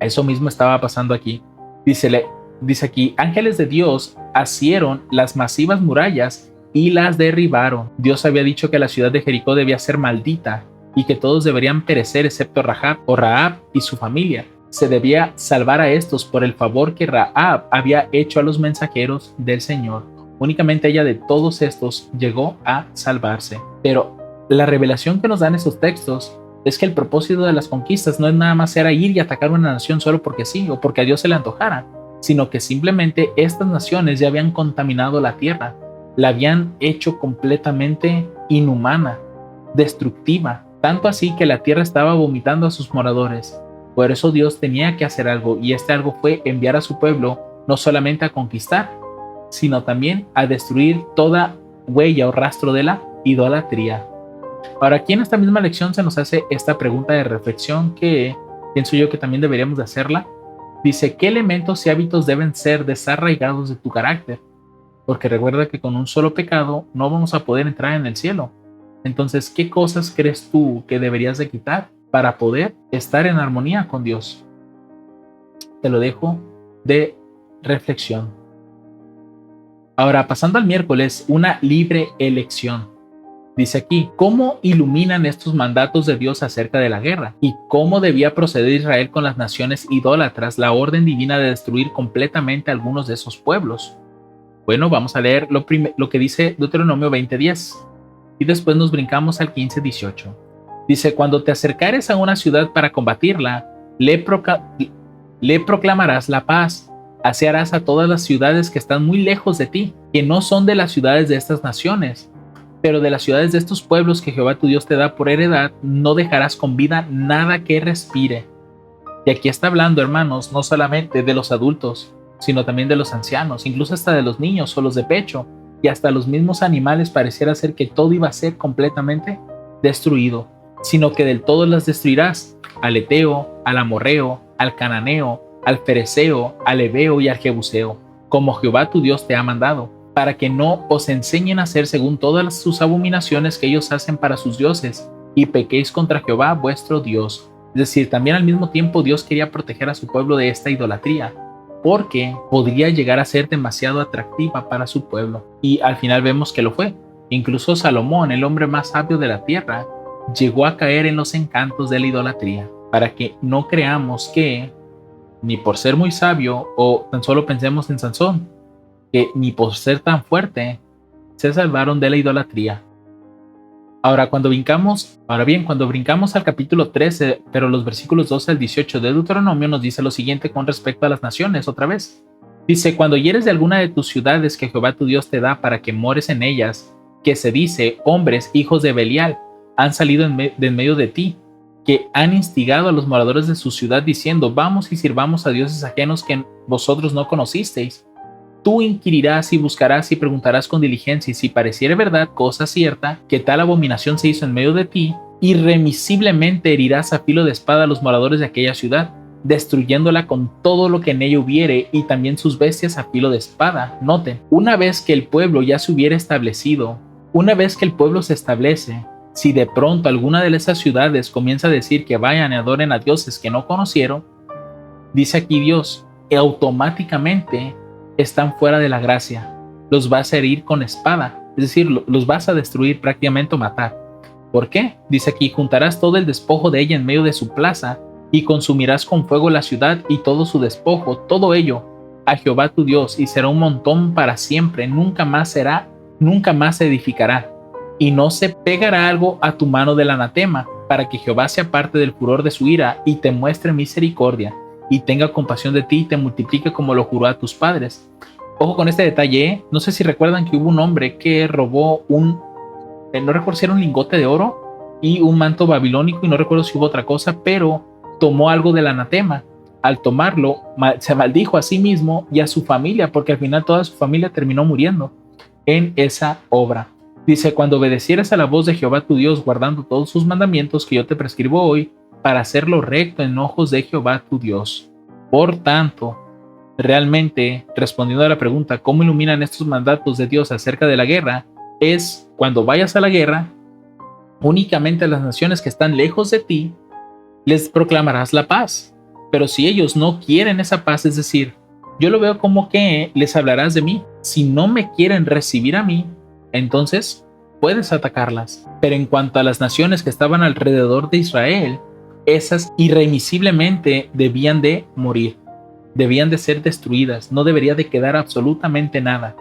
Eso mismo estaba pasando aquí. Dice aquí: ángeles de Dios asieron las masivas murallas y las derribaron. Dios había dicho que la ciudad de Jericó debía ser maldita y que todos deberían perecer excepto Rahab y su familia. Se debía salvar a estos por el favor que Rahab había hecho a los mensajeros del Señor. Únicamente ella de todos estos llegó a salvarse. Pero la revelación que nos dan esos textos es que el propósito de las conquistas no es nada más era ir y atacar una nación solo porque sí o porque a Dios se le antojara, sino que simplemente estas naciones ya habían contaminado la tierra, la habían hecho completamente inhumana, destructiva, tanto así que la tierra estaba vomitando a sus moradores. Por eso Dios tenía que hacer algo, y este algo fue enviar a su pueblo no solamente a conquistar, sino también a destruir toda huella o rastro de la idolatría. Ahora, aquí en esta misma lección se nos hace esta pregunta de reflexión que pienso yo que también deberíamos de hacerla. Dice, ¿qué elementos y hábitos deben ser desarraigados de tu carácter? Porque recuerda que con un solo pecado no vamos a poder entrar en el cielo. Entonces, ¿qué cosas crees tú que deberías de quitar para poder estar en armonía con Dios? Te lo dejo de reflexión. Ahora, pasando al miércoles, una libre elección. Dice aquí, ¿cómo iluminan estos mandatos de Dios acerca de la guerra? ¿Y cómo debía proceder Israel con las naciones idólatras, la orden divina de destruir completamente algunos de esos pueblos? Bueno, vamos a leer lo que dice Deuteronomio 20:10 y después nos brincamos al 15:18. Dice, cuando te acercares a una ciudad para combatirla, le proclamarás la paz. Así harás a todas las ciudades que están muy lejos de ti, que no son de las ciudades de estas naciones, pero de las ciudades de estos pueblos que Jehová tu Dios te da por heredad, no dejarás con vida nada que respire. Y aquí está hablando, hermanos, no solamente de los adultos, sino también de los ancianos, incluso hasta de los niños o los de pecho, y hasta los mismos animales pareciera ser que todo iba a ser completamente destruido, sino que del todo las destruirás, al Eteo, al Amorreo, al Cananeo, al Fereceo, al Heveo y al Jebuseo, como Jehová tu Dios te ha mandado, para que no os enseñen a hacer según todas sus abominaciones que ellos hacen para sus dioses, y pequéis contra Jehová vuestro Dios. Es decir, también al mismo tiempo Dios quería proteger a su pueblo de esta idolatría, porque podría llegar a ser demasiado atractiva para su pueblo. Y al final vemos que lo fue. Incluso Salomón, el hombre más sabio de la tierra, llegó a caer en los encantos de la idolatría, para que no creamos que, ni por ser muy sabio, o tan solo pensemos en Sansón, que ni por ser tan fuerte, se salvaron de la idolatría. Cuando brincamos al capítulo 13, pero los versículos 12 al 18 de Deuteronomio nos dice lo siguiente con respecto a las naciones otra vez. Dice, cuando hieres de alguna de tus ciudades que Jehová tu Dios te da para que mores en ellas, que se dice, hombres, hijos de Belial, han salido de en medio de ti, que han instigado a los moradores de su ciudad diciendo, vamos y sirvamos a dioses ajenos que vosotros no conocisteis. Tú inquirirás y buscarás y preguntarás con diligencia, y si pareciere verdad, cosa cierta, que tal abominación se hizo en medio de ti, irremisiblemente herirás a filo de espada a los moradores de aquella ciudad, destruyéndola con todo lo que en ella hubiere, y también sus bestias a filo de espada. Noten, una vez que el pueblo ya se hubiera establecido, una vez que el pueblo se establece, si de pronto alguna de esas ciudades comienza a decir que vayan y adoren a dioses que no conocieron, dice aquí Dios, automáticamente están fuera de la gracia, los vas a herir con espada, es decir, los vas a destruir, prácticamente matar. ¿Por qué? Dice aquí, juntarás todo el despojo de ella en medio de su plaza, y consumirás con fuego la ciudad y todo su despojo, todo ello, a Jehová tu Dios, y será un montón para siempre, nunca más se edificará, y no se pegará algo a tu mano del anatema, para que Jehová se aparte del furor de su ira, y te muestre misericordia, y tenga compasión de ti y te multiplique como lo juró a tus padres. Ojo con este detalle, no sé si recuerdan que hubo un hombre que robó no recuerdo si era un lingote de oro y un manto babilónico, y no recuerdo si hubo otra cosa, pero tomó algo del anatema. Al tomarlo, se maldijo a sí mismo y a su familia, porque al final toda su familia terminó muriendo en esa obra. Dice, cuando obedecieras a la voz de Jehová tu Dios, guardando todos sus mandamientos que yo te prescribo hoy, para hacerlo recto en ojos de Jehová tu Dios. Por tanto, realmente, respondiendo a la pregunta, ¿cómo iluminan estos mandatos de Dios acerca de la guerra? Es cuando vayas a la guerra, únicamente a las naciones que están lejos de ti, les proclamarás la paz. Pero si ellos no quieren esa paz, es decir, yo lo veo como que les hablarás de mí. Si no me quieren recibir a mí, entonces puedes atacarlas. Pero en cuanto a las naciones que estaban alrededor de Israel, esas irremisiblemente debían de morir, debían de ser destruidas, no debería de quedar absolutamente nada.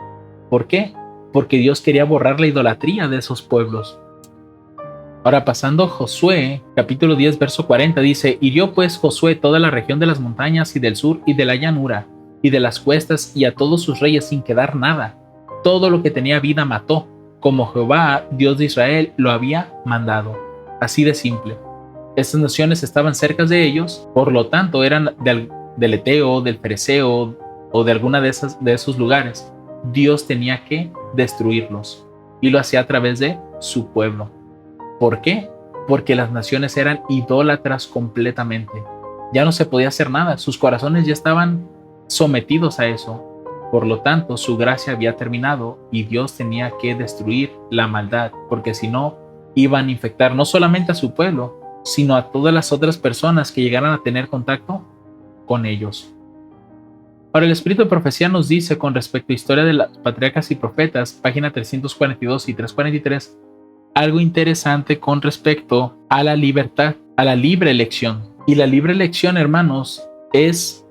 ¿Por qué? Porque Dios quería borrar la idolatría de esos pueblos. Ahora, pasando a Josué, capítulo 10, verso 40, dice, hirió pues Josué toda la región de las montañas y del sur y de la llanura, y de las cuestas y a todos sus reyes sin quedar nada. Todo lo que tenía vida mató, como Jehová, Dios de Israel, lo había mandado. Así de simple. Estas naciones estaban cerca de ellos, por lo tanto eran del Eteo, del Fereceo o de alguna de esos lugares. Dios tenía que destruirlos y lo hacía a través de su pueblo. ¿Por qué? Porque las naciones eran idólatras completamente. Ya no se podía hacer nada, sus corazones ya estaban sometidos a eso. Por lo tanto, su gracia había terminado y Dios tenía que destruir la maldad, porque si no, iban a infectar no solamente a su pueblo, sino a todas las otras personas que llegaran a tener contacto con ellos. Ahora, el Espíritu de Profecía nos dice con respecto a Historia de las Patriarcas y Profetas, página 342 y 343, algo interesante con respecto a la libertad, a la libre elección. Y la libre elección, hermanos, es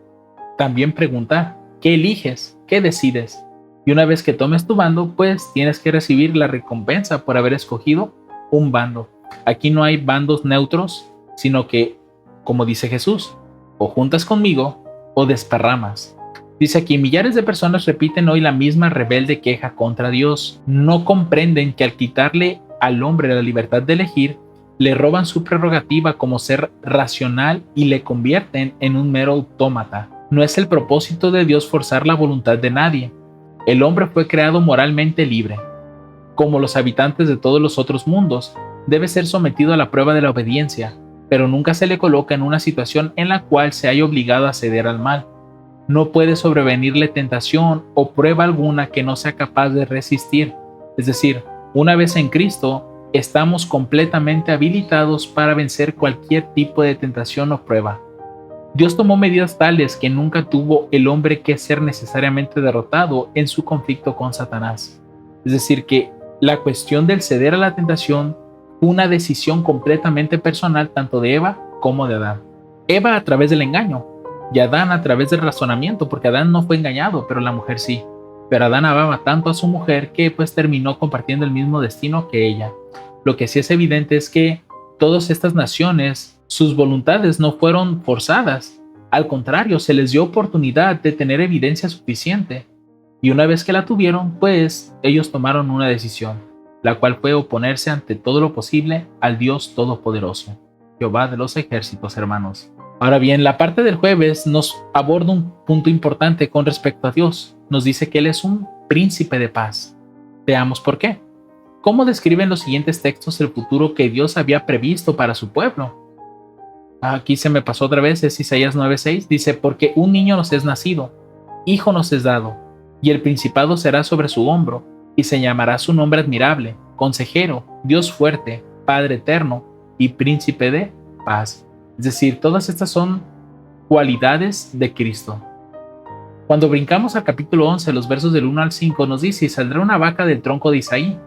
también preguntar, ¿qué eliges? ¿Qué decides? Y una vez que tomes tu bando, pues tienes que recibir la recompensa por haber escogido un bando. Aquí no hay bandos neutros, sino que, como dice Jesús, o juntas conmigo o desparramas. Dice aquí, millares de personas repiten hoy la misma rebelde queja contra Dios. No comprenden que al quitarle al hombre la libertad de elegir, le roban su prerrogativa como ser racional y le convierten en un mero autómata. No es el propósito de Dios forzar la voluntad de nadie. El hombre fue creado moralmente libre. Como los habitantes de todos los otros mundos, debe ser sometido a la prueba de la obediencia, pero nunca se le coloca en una situación en la cual se haya obligado a ceder al mal. No puede sobrevenirle tentación o prueba alguna que no sea capaz de resistir. Es decir, una vez en Cristo, estamos completamente habilitados para vencer cualquier tipo de tentación o prueba. Dios tomó medidas tales que nunca tuvo el hombre que ser necesariamente derrotado en su conflicto con Satanás. Es decir, que la cuestión del ceder a la tentación fue una decisión completamente personal tanto de Eva como de Adán. Eva a través del engaño y Adán a través del razonamiento, porque Adán no fue engañado, pero la mujer sí. Pero Adán amaba tanto a su mujer que pues terminó compartiendo el mismo destino que ella. Lo que sí es evidente es que todas estas naciones, sus voluntades no fueron forzadas. Al contrario, se les dio oportunidad de tener evidencia suficiente. Y una vez que la tuvieron, pues ellos tomaron una decisión, la cual fue oponerse ante todo lo posible al Dios Todopoderoso, Jehová de los ejércitos, hermanos. Ahora bien, la parte del jueves nos aborda un punto importante con respecto a Dios. Nos dice que Él es un príncipe de paz. Veamos por qué. ¿Cómo describen los siguientes textos el futuro que Dios había previsto para su pueblo? Aquí se me pasó otra vez, es Isaías 9:6. Dice, porque un niño nos es nacido, hijo nos es dado, y el principado será sobre su hombro, y se llamará su nombre admirable, consejero, Dios fuerte, Padre eterno y príncipe de paz. Es decir, todas estas son cualidades de Cristo. Cuando brincamos al capítulo 11, los versos del 1 al 5, nos dice, y saldrá una vaca del tronco de Isaí,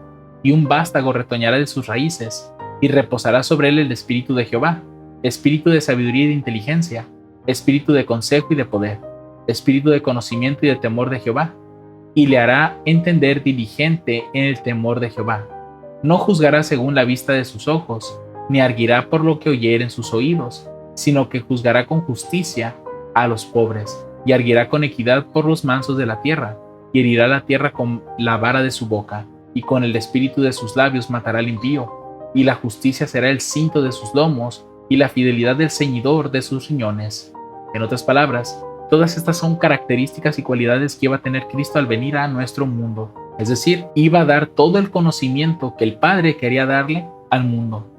y un vástago retoñará de sus raíces, y reposará sobre él el espíritu de Jehová, espíritu de sabiduría y de inteligencia, espíritu de consejo y de poder, espíritu de conocimiento y de temor de Jehová, y le hará entender diligente en el temor de Jehová. No juzgará según la vista de sus ojos, ni arguirá por lo que oyere en sus oídos, sino que juzgará con justicia a los pobres, y arguirá con equidad por los mansos de la tierra, y herirá la tierra con la vara de su boca, y con el espíritu de sus labios matará al impío, y la justicia será el cinto de sus lomos, y la fidelidad del ceñidor de sus riñones. En otras palabras, todas estas son características y cualidades que iba a tener Cristo al venir a nuestro mundo. Es decir, iba a dar todo el conocimiento que el Padre quería darle al mundo.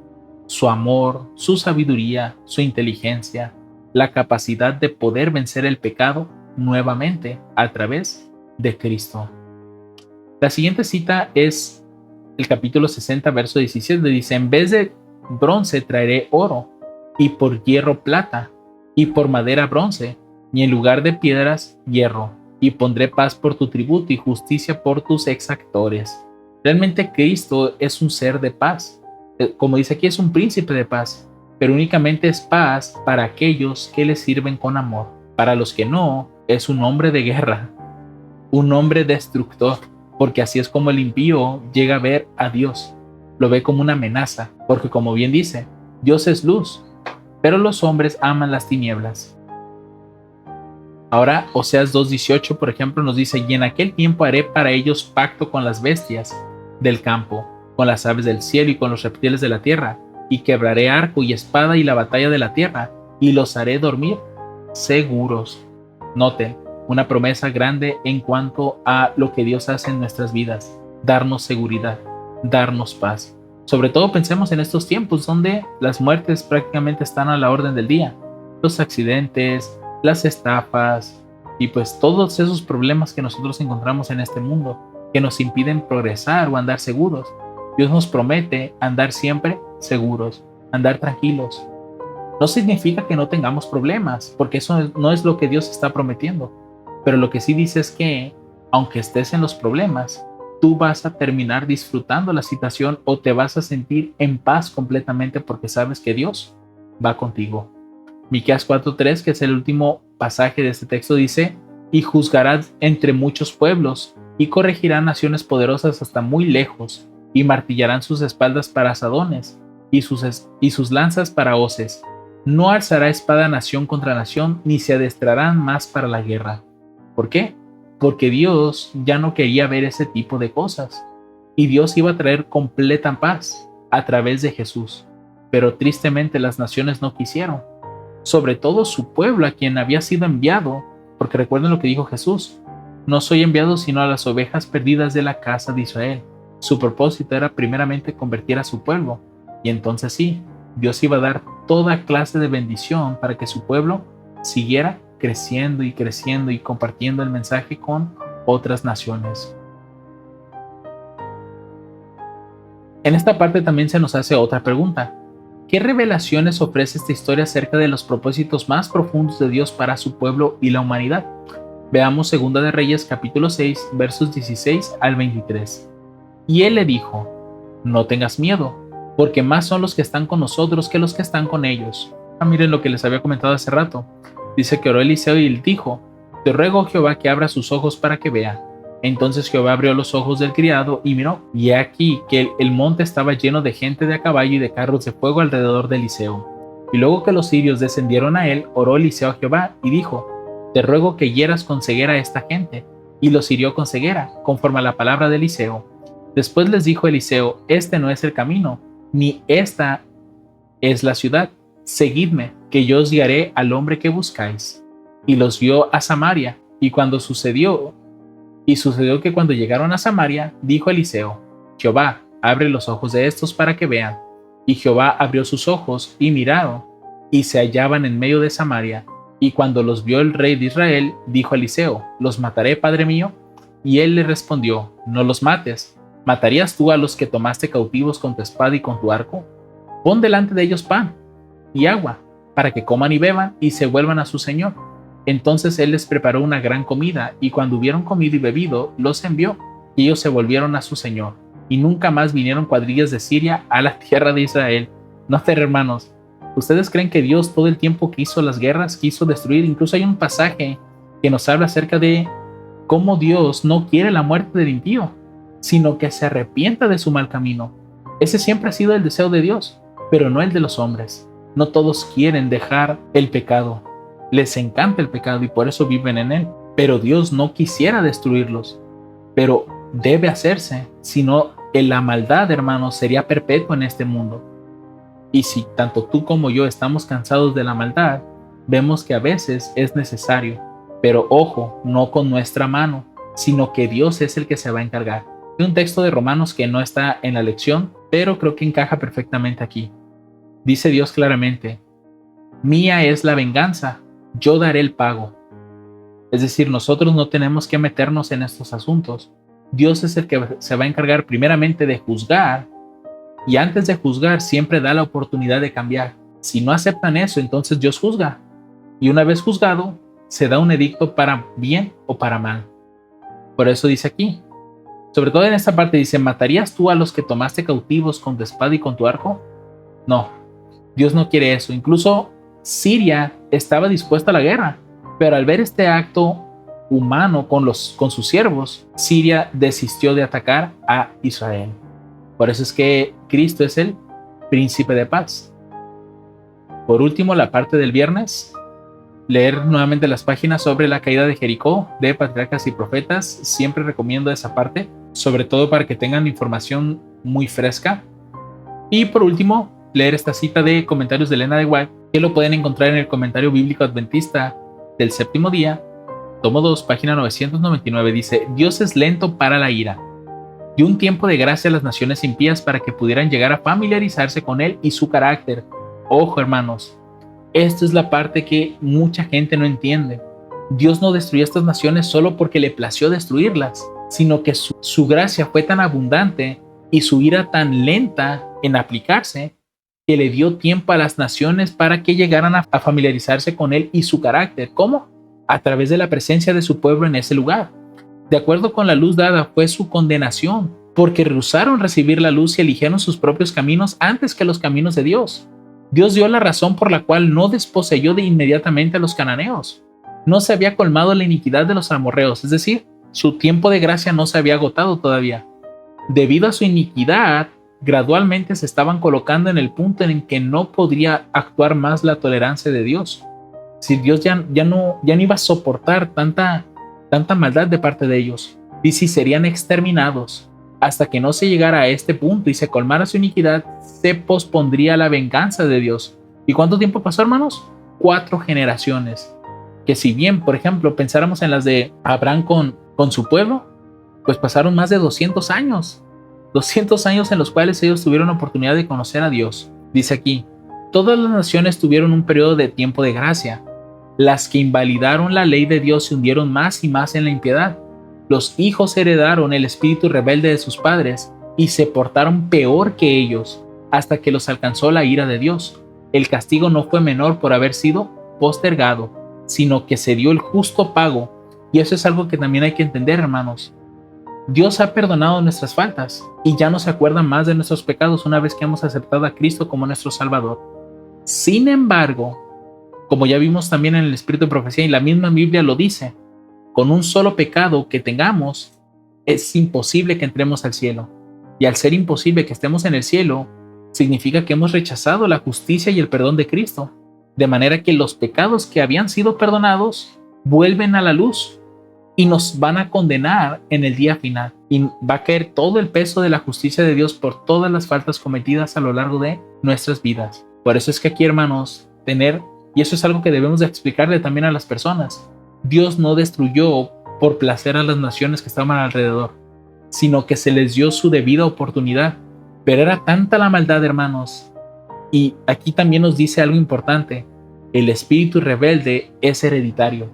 Su amor, su sabiduría, su inteligencia, la capacidad de poder vencer el pecado nuevamente a través de Cristo. La siguiente cita es el capítulo 60, verso 17. Dice, en vez de bronce traeré oro, y por hierro plata, y por madera bronce, y en lugar de piedras hierro, y pondré paz por tu tributo y justicia por tus exactores. Realmente Cristo es un ser de paz. Como dice aquí, es un príncipe de paz, pero únicamente es paz para aquellos que le sirven con amor. Para los que no, es un hombre de guerra, un hombre destructor, porque así es como el impío llega a ver a Dios. Lo ve como una amenaza, porque como bien dice, Dios es luz, pero los hombres aman las tinieblas. Ahora, Oseas 2:18, por ejemplo, nos dice: y en aquel tiempo haré para ellos pacto con las bestias del campo, con las aves del cielo y con los reptiles de la tierra, y quebraré arco y espada y la batalla de la tierra, y los haré dormir seguros. Noten, una promesa grande en cuanto a lo que Dios hace en nuestras vidas: darnos seguridad, darnos paz. Sobre todo pensemos en estos tiempos donde las muertes prácticamente están a la orden del día. Los accidentes, las estafas y pues todos esos problemas que nosotros encontramos en este mundo que nos impiden progresar o andar seguros. Dios nos promete andar siempre seguros, andar tranquilos. No significa que no tengamos problemas, porque eso no es lo que Dios está prometiendo. Pero lo que sí dice es que, aunque estés en los problemas, tú vas a terminar disfrutando la situación o te vas a sentir en paz completamente porque sabes que Dios va contigo. Miqueas 4:3, que es el último pasaje de este texto, dice: y juzgará entre muchos pueblos, y corregirá naciones poderosas hasta muy lejos, y martillarán sus espaldas para asadones, y sus lanzas para hoces. No alzará espada nación contra nación, ni se adestrarán más para la guerra. ¿Por qué? Porque Dios ya no quería ver ese tipo de cosas, y Dios iba a traer completa paz a través de Jesús. Pero tristemente las naciones no quisieron, sobre todo su pueblo a quien había sido enviado, porque recuerden lo que dijo Jesús: no soy enviado sino a las ovejas perdidas de la casa de Israel. Su propósito era primeramente convertir a su pueblo, y entonces sí, Dios iba a dar toda clase de bendición para que su pueblo siguiera creciendo y creciendo y compartiendo el mensaje con otras naciones. En esta parte también se nos hace otra pregunta: ¿qué revelaciones ofrece esta historia acerca de los propósitos más profundos de Dios para su pueblo y la humanidad? Veamos 2 de Reyes capítulo 6, versos 16 al 23. Y él le dijo: no tengas miedo, porque más son los que están con nosotros que los que están con ellos. Miren lo que les había comentado hace rato. Dice que oró Eliseo y él dijo: te ruego, Jehová, que abra sus ojos para que vea. Entonces Jehová abrió los ojos del criado y miró, y he aquí que el monte estaba lleno de gente de a caballo y de carros de fuego alrededor de Eliseo. Y luego que los sirios descendieron a él, oró Eliseo a Jehová y dijo: te ruego que hieras con ceguera a esta gente. Y los hirió con ceguera, conforme a la palabra de Eliseo. Después les dijo Eliseo: este no es el camino, ni esta es la ciudad. Seguidme, que yo os guiaré al hombre que buscáis. Y los guió a Samaria, y sucedió que cuando llegaron a Samaria, dijo Eliseo: Jehová, abre los ojos de estos para que vean. Y Jehová abrió sus ojos y miraron, y se hallaban en medio de Samaria. Y cuando los vio el rey de Israel, dijo a Eliseo: ¿los mataré, padre mío? Y él le respondió: no los mates. ¿Matarías tú a los que tomaste cautivos con tu espada y con tu arco? Pon delante de ellos pan y agua, para que coman y beban y se vuelvan a su señor. Entonces él les preparó una gran comida, y cuando hubieron comido y bebido, los envió, y ellos se volvieron a su señor. Y nunca más vinieron cuadrillas de Siria a la tierra de Israel. No, hermanos, ¿ustedes creen que Dios todo el tiempo que hizo las guerras quiso destruir? Incluso hay un pasaje que nos habla acerca de cómo Dios no quiere la muerte del impío, sino que se arrepienta de su mal camino. Ese siempre ha sido el deseo de Dios, pero no el de los hombres. No todos quieren dejar el pecado. Les encanta el pecado y por eso viven en él. Pero Dios no quisiera destruirlos. Pero debe hacerse, si no, la maldad, hermanos, sería perpetua en este mundo. Y si tanto tú como yo estamos cansados de la maldad, vemos que a veces es necesario. Pero ojo, no con nuestra mano, sino que Dios es el que se va a encargar. Hay un texto de Romanos que no está en la lección, pero creo que encaja perfectamente aquí. Dice Dios claramente: mía es la venganza, yo daré el pago. Es decir, nosotros no tenemos que meternos en estos asuntos. Dios es el que se va a encargar primeramente de juzgar, y antes de juzgar siempre da la oportunidad de cambiar. Si no aceptan eso, entonces Dios juzga, y una vez juzgado, se da un edicto para bien o para mal. Por eso dice aquí, sobre todo en esta parte dice: ¿matarías tú a los que tomaste cautivos con tu espada y con tu arco? No, Dios no quiere eso. Incluso Siria estaba dispuesta a la guerra, pero al ver este acto humano con sus siervos, Siria desistió de atacar a Israel. Por eso es que Cristo es el príncipe de paz. Por último, la parte del viernes leer nuevamente las páginas sobre la caída de Jericó de Patriarcas y Profetas. Siempre recomiendo esa parte, sobre todo para que tengan información muy fresca. Y por último, leer esta cita de Comentarios de Elena de White, que lo pueden encontrar en el Comentario Bíblico Adventista del Séptimo Día, tomo 2, página 999. Dice: Dios es lento para la ira, dio un tiempo de gracia a las naciones impías para que pudieran llegar a familiarizarse con él y su carácter. Ojo, hermanos, esta es la parte que mucha gente no entiende. Dios no destruyó estas naciones solo porque le plació destruirlas, sino que su gracia fue tan abundante y su ira tan lenta en aplicarse, que le dio tiempo a las naciones para que llegaran a familiarizarse con él y su carácter. ¿Cómo? A través de la presencia de su pueblo en ese lugar. De acuerdo con la luz dada fue su condenación, porque rehusaron recibir la luz y eligieron sus propios caminos antes que los caminos de Dios. Dios dio la razón por la cual no desposeyó de inmediatamente a los cananeos. No se había colmado la iniquidad de los amorreos, es decir, su tiempo de gracia no se había agotado todavía. Debido a su iniquidad, gradualmente se estaban colocando en el punto en que no podría actuar más la tolerancia de Dios. Si Dios ya no iba a soportar tanta maldad de parte de ellos, y si serían exterminados. Hasta que no se llegara a este punto y se colmara su iniquidad, se pospondría la venganza de Dios. ¿Y cuánto tiempo pasó, hermanos? 4 generaciones. Que si bien, por ejemplo, pensáramos en las de Abraham con su pueblo, pues pasaron más de 200 años. 200 años en los cuales ellos tuvieron la oportunidad de conocer a Dios. Dice aquí: todas las naciones tuvieron un periodo de tiempo de gracia. Las que invalidaron la ley de Dios se hundieron más y más en la impiedad. Los hijos heredaron el espíritu rebelde de sus padres y se portaron peor que ellos, hasta que los alcanzó la ira de Dios. El castigo no fue menor por haber sido postergado, sino que se dio el justo pago. Y eso es algo que también hay que entender, hermanos. Dios ha perdonado nuestras faltas y ya no se acuerda más de nuestros pecados una vez que hemos aceptado a Cristo como nuestro Salvador. Sin embargo, como ya vimos también en el Espíritu de Profecía, y la misma Biblia lo dice, con un solo pecado que tengamos, es imposible que entremos al cielo. Y al ser imposible que estemos en el cielo, significa que hemos rechazado la justicia y el perdón de Cristo. De manera que los pecados que habían sido perdonados vuelven a la luz y nos van a condenar en el día final. Y va a caer todo el peso de la justicia de Dios por todas las faltas cometidas a lo largo de nuestras vidas. Por eso es que aquí, hermanos, y eso es algo que debemos de explicarle también a las personas. Dios no destruyó por placer a las naciones que estaban alrededor, sino que se les dio su debida oportunidad. Pero era tanta la maldad, hermanos. Y aquí también nos dice algo importante: el espíritu rebelde es hereditario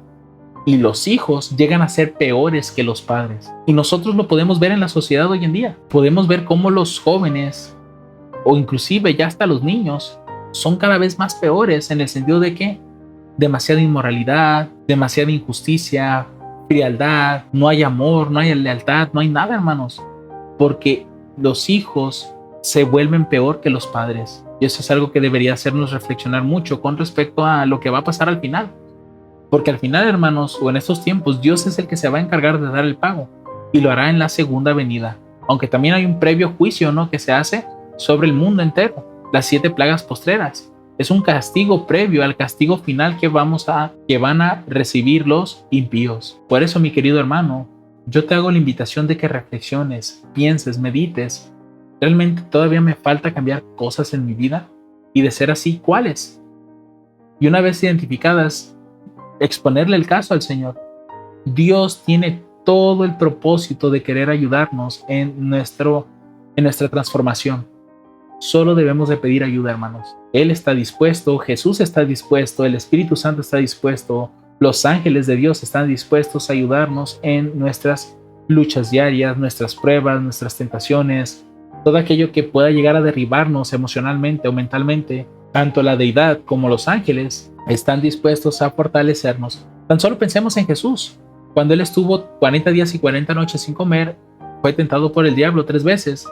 y los hijos llegan a ser peores que los padres. Y nosotros lo podemos ver en la sociedad hoy en día. Podemos ver cómo los jóvenes, o inclusive ya hasta los niños, son cada vez más peores, en el sentido de que demasiada inmoralidad, demasiada injusticia, frialdad, no hay amor, no hay lealtad, no hay nada, hermanos, porque los hijos se vuelven peor que los padres. Y eso es algo que debería hacernos reflexionar mucho con respecto a lo que va a pasar al final, porque al final, hermanos, o en estos tiempos, Dios es el que se va a encargar de dar el pago, y lo hará en la segunda venida, aunque también hay un previo juicio, ¿no?, que se hace sobre el mundo entero. Las 7 plagas postreras es un castigo previo al castigo final que van a recibir los impíos. Por eso, mi querido hermano, yo te hago la invitación de que reflexiones, pienses, medites. ¿Realmente todavía me falta cambiar cosas en mi vida? Y de ser así, ¿cuáles? Y una vez identificadas, exponerle el caso al Señor. Dios tiene todo el propósito de querer ayudarnos en nuestra transformación. Solo debemos de pedir ayuda, hermanos. Él está dispuesto, Jesús está dispuesto, el Espíritu Santo está dispuesto, los ángeles de Dios están dispuestos a ayudarnos en nuestras luchas diarias, nuestras pruebas, nuestras tentaciones, todo aquello que pueda llegar a derribarnos emocionalmente o mentalmente. Tanto la deidad como los ángeles están dispuestos a fortalecernos. Tan solo pensemos en Jesús. Cuando Él estuvo 40 días y 40 noches sin comer, fue tentado por el diablo 3 veces.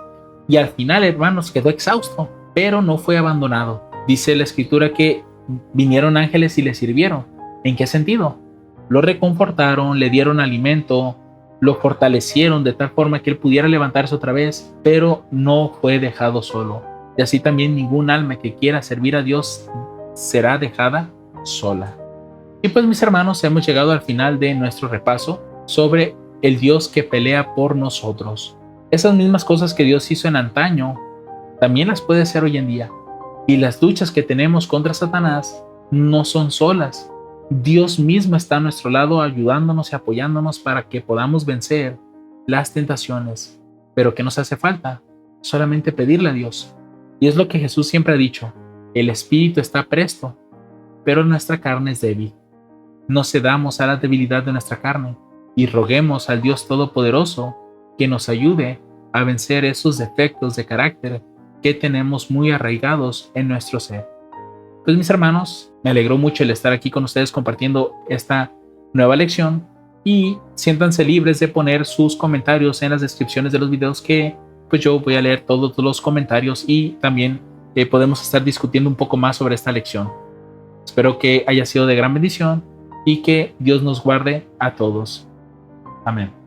Y al final, hermanos, quedó exhausto, pero no fue abandonado. Dice la Escritura que vinieron ángeles y le sirvieron. ¿En qué sentido? Lo reconfortaron, le dieron alimento, lo fortalecieron de tal forma que él pudiera levantarse otra vez, pero no fue dejado solo. Y así también ningún alma que quiera servir a Dios será dejada sola. Y pues mis hermanos, hemos llegado al final de nuestro repaso sobre el Dios que pelea por nosotros. Esas mismas cosas que Dios hizo en antaño, también las puede hacer hoy en día. Y las luchas que tenemos contra Satanás no son solas. Dios mismo está a nuestro lado ayudándonos y apoyándonos para que podamos vencer las tentaciones. Pero ¿qué nos hace falta? Solamente pedirle a Dios. Y es lo que Jesús siempre ha dicho: el espíritu está presto, pero nuestra carne es débil. No cedamos a la debilidad de nuestra carne y roguemos al Dios Todopoderoso que nos ayude a vencer esos defectos de carácter que tenemos muy arraigados en nuestro ser. Pues mis hermanos, me alegró mucho el estar aquí con ustedes compartiendo esta nueva lección, y siéntanse libres de poner sus comentarios en las descripciones de los videos, que pues yo voy a leer todos los comentarios y también podemos estar discutiendo un poco más sobre esta lección. Espero que haya sido de gran bendición y que Dios nos guarde a todos. Amén.